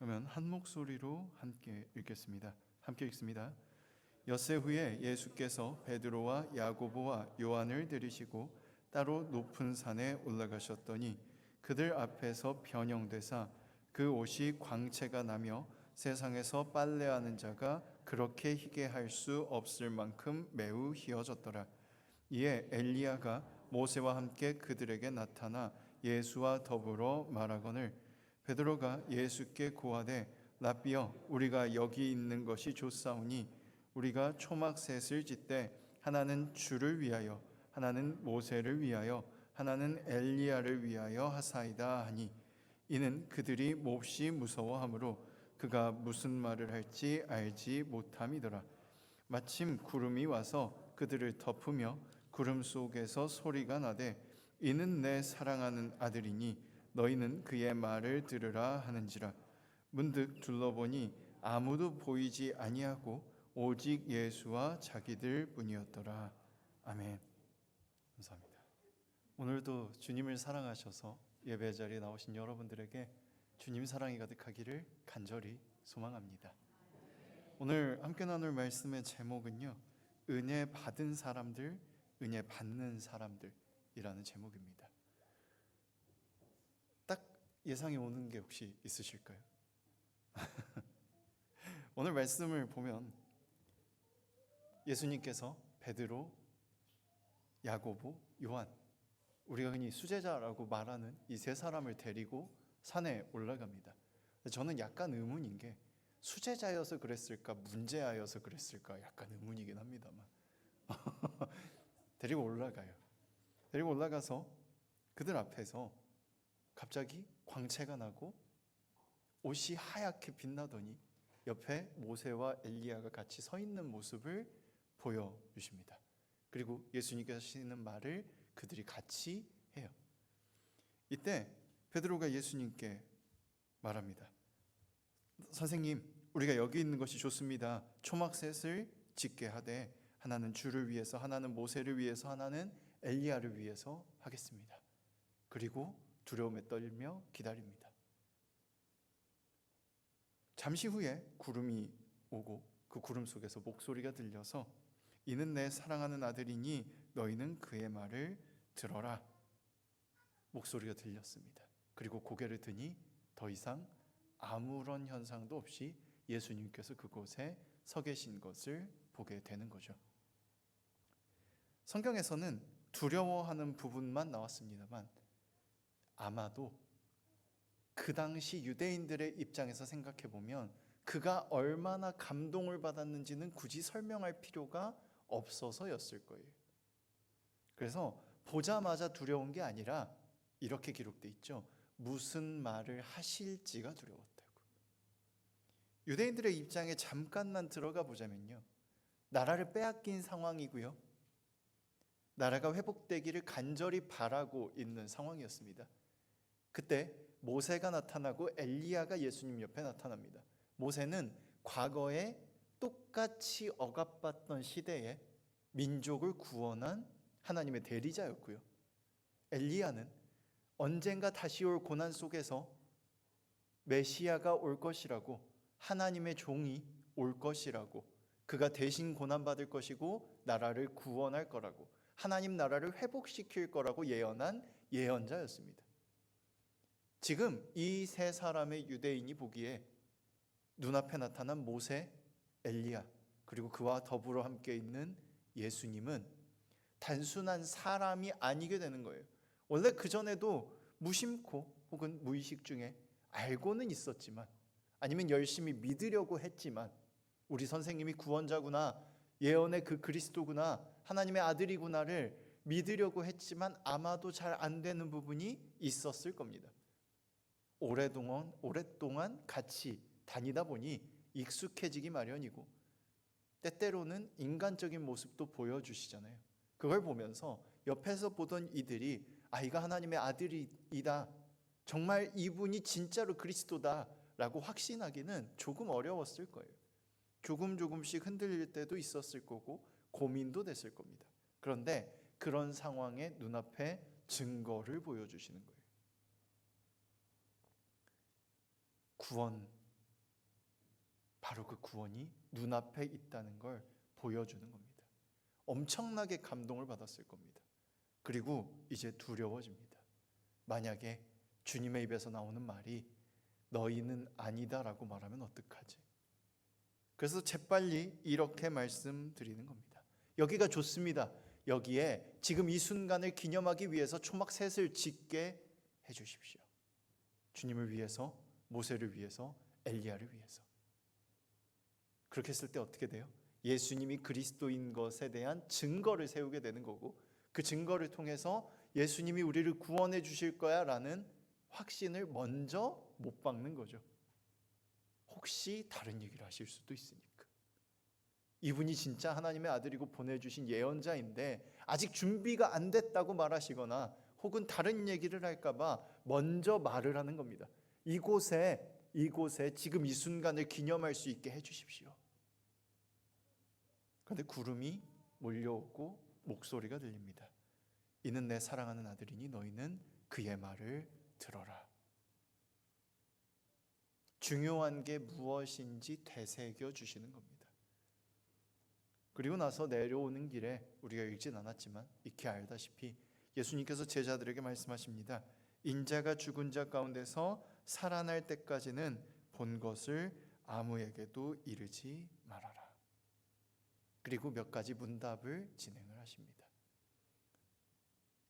그러면 한 목소리로 함께 읽겠습니다. 함께 읽습니다. 엿새 후에 예수께서 베드로와 야고보와 요한을 들이시고 따로 높은 산에 올라가셨더니 그들 앞에서 변형되사 그 옷이 광채가 나며 세상에서 빨래하는 자가 그렇게 희게 할 수 없을 만큼 매우 희어졌더라. 이에 엘리야가 모세와 함께 그들에게 나타나 예수와 더불어 말하거늘 베드로가 예수께 고하되 랍비여 우리가 여기 있는 것이 좋사오니 우리가 초막셋을 짓되 하나는 주를 위하여 하나는 모세를 위하여 하나는 엘리야를 위하여 하사이다 하니 이는 그들이 몹시 무서워하므로 그가 무슨 말을 할지 알지 못함이더라. 마침 구름이 와서 그들을 덮으며 구름 속에서 소리가 나되 이는 내 사랑하는 아들이니 너희는 그의 말을 들으라 하는지라. 문득 둘러보니 아무도 보이지 아니하고 오직 예수와 자기들 뿐이었더라. 아멘. 감사합니다. 오늘도 주님을 사랑하셔서 예배 자리에 나오신 여러분들에게 주님 사랑이 가득하기를 간절히 소망합니다. 오늘 함께 나눌 말씀의 제목은요, 은혜 받은 사람들, 은혜 받는 사람들이라는 제목입니다. 딱 예상이 오는 게 혹시 있으실까요? 오늘 말씀을 보면 예수님께서 베드로, 야고보, 요한, 우리가 흔히 수제자라고 말하는 이 세 사람을 데리고 산에 올라갑니다. 저는 약간 의문인 게 수제자여서 그랬을까 문제아여서 그랬을까 약간 의문이긴 합니다만 데리고 올라가요. 데리고 올라가서 그들 앞에서 갑자기 광채가 나고 옷이 하얗게 빛나더니 옆에 모세와 엘리야가 같이 서 있는 모습을 보여주십니다. 그리고 예수님께서 하시는 말을 그들이 같이 해요. 이때 베드로가 예수님께 말합니다. 선생님, 우리가 여기 있는 것이 좋습니다. 초막셋을 짓게 하되 하나는 주를 위해서, 하나는 모세를 위해서, 하나는 엘리야를 위해서 하겠습니다. 그리고 두려움에 떨며 기다립니다. 잠시 후에 구름이 오고 그 구름 속에서 목소리가 들려서 이는 내 사랑하는 아들이니 너희는 그의 말을 들어라. 목소리가 들렸습니다. 그리고 고개를 드니 더 이상 아무런 현상도 없이 예수님께서 그곳에 서 계신 것을 보게 되는 거죠. 성경에서는 두려워하는 부분만 나왔습니다만 아마도 그 당시 유대인들의 입장에서 생각해 보면 그가 얼마나 감동을 받았는지는 굳이 설명할 필요가 없어서였을 거예요. 그래서 보자마자 두려운 게 아니라 이렇게 기록돼 있죠. 무슨 말을 하실지가 두려웠다고. 유대인들의 입장에 잠깐만 들어가 보자면요, 나라를 빼앗긴 상황이고요, 나라가 회복되기를 간절히 바라고 있는 상황이었습니다. 그때 모세가 나타나고 엘리야가 예수님 옆에 나타납니다. 모세는 과거에 똑같이 억압받던 시대에 민족을 구원한 하나님의 대리자였고요, 엘리야는 언젠가 다시 올 고난 속에서 메시아가 올 것이라고, 하나님의 종이 올 것이라고, 그가 대신 고난받을 것이고 나라를 구원할 거라고, 하나님 나라를 회복시킬 거라고 예언한 예언자였습니다. 지금 이 세 사람의 유대인이 보기에 눈앞에 나타난 모세, 엘리야, 그리고 그와 더불어 함께 있는 예수님은 단순한 사람이 아니게 되는 거예요. 원래 그전에도 무심코 혹은 무의식 중에 알고는 있었지만, 아니면 열심히 믿으려고 했지만, 우리 선생님이 구원자구나, 예언의 그 그리스도구나, 하나님의 아들이구나를 믿으려고 했지만 아마도 잘 안 되는 부분이 있었을 겁니다. 오랫동안 같이 다니다 보니 익숙해지기 마련이고, 때때로는 인간적인 모습도 보여주시잖아요. 그걸 보면서 옆에서 보던 이들이 이가 하나님의 아들이다, 정말 이분이 진짜로 그리스도다 라고 확신하기는 조금 어려웠을 거예요. 조금씩 흔들릴 때도 있었을 거고 고민도 됐을 겁니다. 그런데 그런 상황에 눈앞에 증거를 보여주시는 거예요. 구원 바로 그 구원이 눈앞에 있다는 걸 보여주는 겁니다. 엄청나게 감동을 받았을 겁니다. 그리고 이제 두려워집니다. 만약에 주님의 입에서 나오는 말이 너희는 아니다라고 말하면 어떡하지? 그래서 재빨리 이렇게 말씀드리는 겁니다. 여기가 좋습니다. 여기에 지금 이 순간을 기념하기 위해서 초막셋을 짓게 해주십시오. 주님을 위해서, 모세를 위해서, 엘리야를 위해서. 그렇게 했을 때 어떻게 돼요? 예수님이 그리스도인 것에 대한 증거를 세우게 되는 거고, 그 증거를 통해서 예수님이 우리를 구원해 주실 거야 라는 확신을 먼저 못 박는 거죠. 혹시 다른 얘기를 하실 수도 있으니까. 이분이 진짜 하나님의 아들이고 보내주신 예언자인데 아직 준비가 안 됐다고 말하시거나 혹은 다른 얘기를 할까 봐 먼저 말을 하는 겁니다. 이곳에 지금 이 순간을 기념할 수 있게 해주십시오. 그런데 구름이 몰려오고 목소리가 들립니다. 이는 내 사랑하는 아들이니 너희는 그의 말을 들어라. 중요한 게 무엇인지 되새겨 주시는 겁니다. 그리고 나서 내려오는 길에 우리가 읽진 않았지만 익히 알다시피 예수님께서 제자들에게 말씀하십니다. 인자가 죽은 자 가운데서 살아날 때까지는 본 것을 아무에게도 이르지 말아라. 그리고 몇 가지 문답을 진행을 하십니다.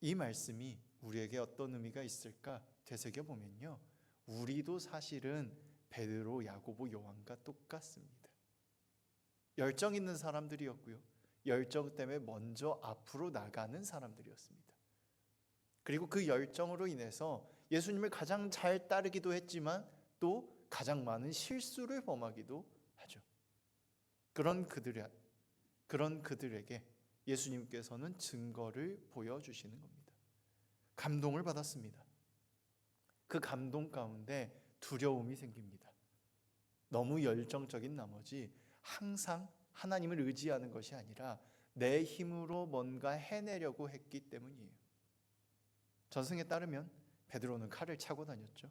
이 말씀이 우리에게 어떤 의미가 있을까 되새겨 보면요, 우리도 사실은 베드로, 야고보, 요한과 똑같습니다. 열정 있는 사람들이었고요, 열정 때문에 먼저 앞으로 나가는 사람들이었습니다. 그리고 그 열정으로 인해서 예수님을 가장 잘 따르기도 했지만 또 가장 많은 실수를 범하기도 하죠. 그런 그들에게 예수님께서는 증거를 보여주시는 겁니다. 감동을 받았습니다. 그 감동 가운데 두려움이 생깁니다. 너무 열정적인 나머지 항상 하나님을 의지하는 것이 아니라 내 힘으로 뭔가 해내려고 했기 때문이에요. 전승에 따르면 베드로는 칼을 차고 다녔죠.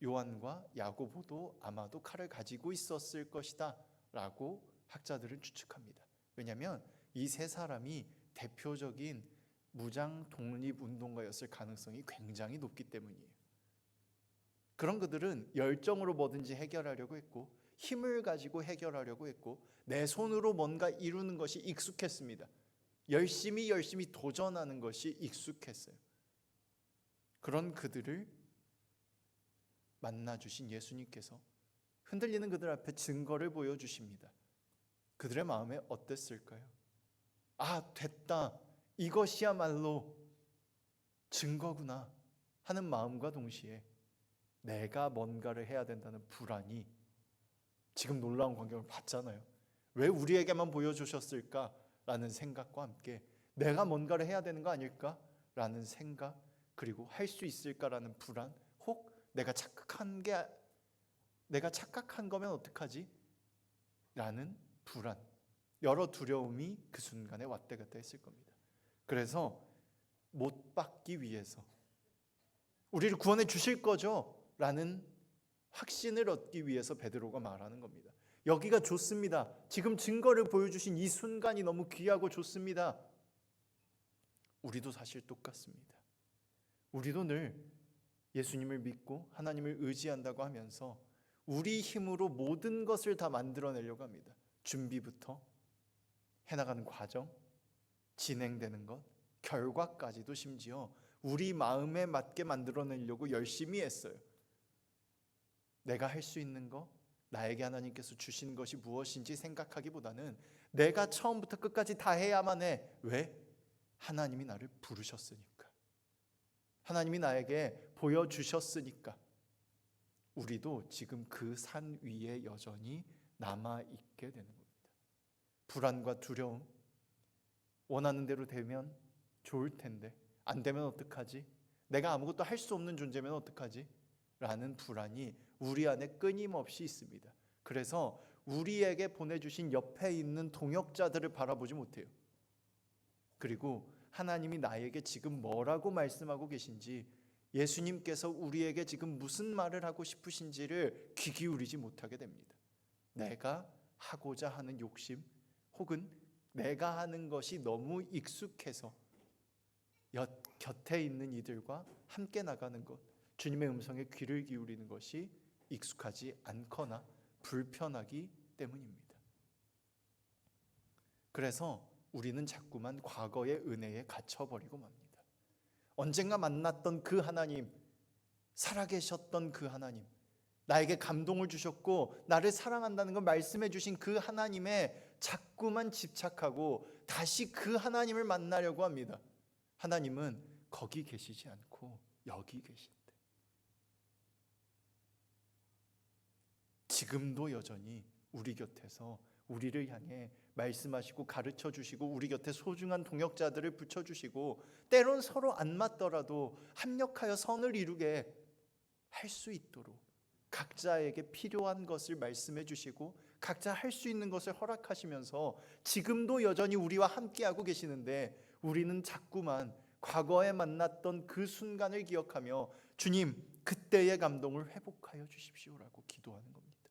요한과 야고보도 아마도 칼을 가지고 있었을 것이다 라고 학자들은 추측합니다. 왜냐하면 이 세 사람이 대표적인 무장 독립운동가였을 가능성이 굉장히 높기 때문이에요. 그런 그들은 열정으로 뭐든지 해결하려고 했고 힘을 가지고 해결하려고 했고 내 손으로 뭔가 이루는 것이 익숙했습니다. 열심히 도전하는 것이 익숙했어요. 그런 그들을 만나주신 예수님께서 흔들리는 그들 앞에 증거를 보여주십니다. 그들의 마음에 어땠을까요? 아, 됐다. 이것이야말로 증거구나 하는 마음과 동시에 내가 뭔가를 해야 된다는 불안이, 지금 놀라운 광경을 봤잖아요. 왜 우리에게만 보여주셨을까라는 생각과 함께 내가 뭔가를 해야 되는 거 아닐까라는 생각, 그리고 할 수 있을까라는 불안, 혹 내가 착각한 거면 어떡하지? 라는 불안, 여러 두려움이 그 순간에 왔다 갔다 했을 겁니다. 그래서 못 받기 위해서 우리를 구원해 주실 거죠? 라는 확신을 얻기 위해서 베드로가 말하는 겁니다. 여기가 좋습니다. 지금 증거를 보여주신 이 순간이 너무 귀하고 좋습니다. 우리도 사실 똑같습니다. 우리도 늘 예수님을 믿고 하나님을 의지한다고 하면서 우리 힘으로 모든 것을 다 만들어내려고 합니다. 준비부터 해나가는 과정, 진행되는 것, 결과까지도 심지어 우리 마음에 맞게 만들어내려고 열심히 했어요. 내가 할 수 있는 거, 나에게 하나님께서 주신 것이 무엇인지 생각하기보다는 내가 처음부터 끝까지 다 해야만 해. 왜? 하나님이 나를 부르셨으니까. 하나님이 나에게 보여주셨으니까. 우리도 지금 그 산 위에 여전히 남아있게 되는 겁니다. 불안과 두려움, 원하는 대로 되면 좋을 텐데 안 되면 어떡하지? 내가 아무것도 할 수 없는 존재면 어떡하지? 라는 불안이 우리 안에 끊임없이 있습니다. 그래서 우리에게 보내주신 옆에 있는 동역자들을 바라보지 못해요. 그리고 하나님이 나에게 지금 뭐라고 말씀하고 계신지, 예수님께서 우리에게 지금 무슨 말을 하고 싶으신지를 귀 기울이지 못하게 됩니다. 내가 하고자 하는 욕심, 혹은 내가 하는 것이 너무 익숙해서 곁에 있는 이들과 함께 나가는 것, 주님의 음성에 귀를 기울이는 것이 익숙하지 않거나 불편하기 때문입니다. 그래서 우리는 자꾸만 과거의 은혜에 갇혀버리고 맙니다. 언젠가 만났던 그 하나님, 살아계셨던 그 하나님, 나에게 감동을 주셨고 나를 사랑한다는 걸 말씀해 주신 그 하나님에 자꾸만 집착하고 다시 그 하나님을 만나려고 합니다. 하나님은 거기 계시지 않고 여기 계신데, 지금도 여전히 우리 곁에서 우리를 향해 말씀하시고 가르쳐 주시고 우리 곁에 소중한 동역자들을 붙여주시고 때론 서로 안 맞더라도 합력하여 선을 이루게 할 수 있도록 각자에게 필요한 것을 말씀해 주시고 각자 할 수 있는 것을 허락하시면서 지금도 여전히 우리와 함께하고 계시는데, 우리는 자꾸만 과거에 만났던 그 순간을 기억하며 주님, 그때의 감동을 회복하여 주십시오라고 기도하는 겁니다.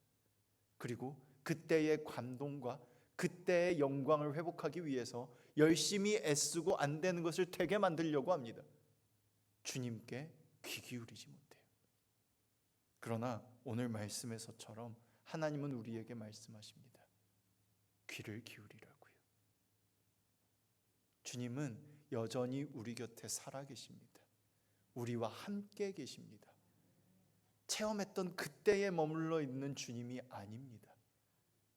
그리고 그때의 감동과 그때의 영광을 회복하기 위해서 열심히 애쓰고 안 되는 것을 되게 만들려고 합니다. 주님께 귀 기울이지 못해요. 그러나 오늘 말씀에서처럼 하나님은 우리에게 말씀하십니다. 귀를 기울이라고요. 주님은 여전히 우리 곁에 살아계십니다. 우리와 함께 계십니다. 체험했던 그때에 머물러 있는 주님이 아닙니다.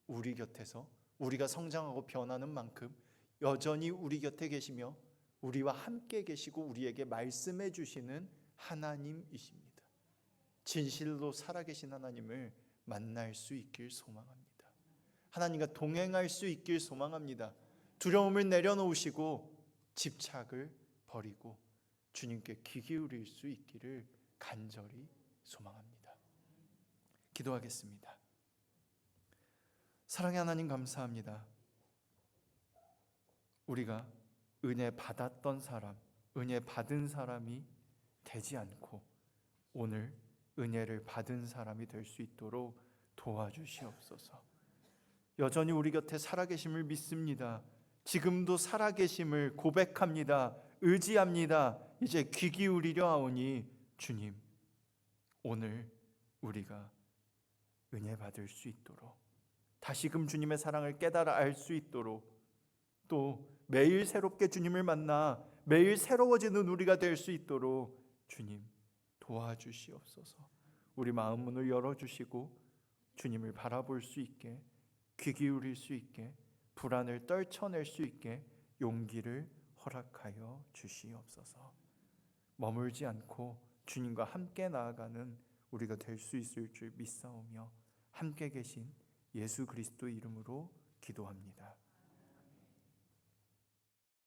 우리 곁에서 우리가 성장하고 변하는 만큼 여전히 우리 곁에 계시며 우리와 함께 계시고 우리에게 말씀해 주시는 하나님이십니다. 진실로 살아계신 하나님을 만날 수 있길 소망합니다. 하나님과 동행할 수 있길 소망합니다. 두려움을 내려놓으시고 집착을 버리고 주님께 귀 기울일 수 있기를 간절히 소망합니다. 기도하겠습니다. 사랑의 하나님, 감사합니다. 우리가 은혜 받았던 사람, 은혜 받은 사람이 되지 않고 오늘 은혜를 받은 사람이 될 수 있도록 도와주시옵소서. 여전히 우리 곁에 살아계심을 믿습니다. 지금도 살아계심을 고백합니다. 의지합니다. 이제 귀 기울이려 하오니 주님, 오늘 우리가 은혜 받을 수 있도록, 다시금 주님의 사랑을 깨달아 알 수 있도록, 또 매일 새롭게 주님을 만나 매일 새로워지는 우리가 될 수 있도록 주님 도와주시옵소서. 우리 마음 문을 열어주시고 주님을 바라볼 수 있게, 귀 기울일 수 있게, 불안을 떨쳐낼 수 있게 용기를 허락하여 주시옵소서. 머물지 않고 주님과 함께 나아가는 우리가 될 수 있을 줄 믿사오며 함께 계신 예수 그리스도 이름으로 기도합니다.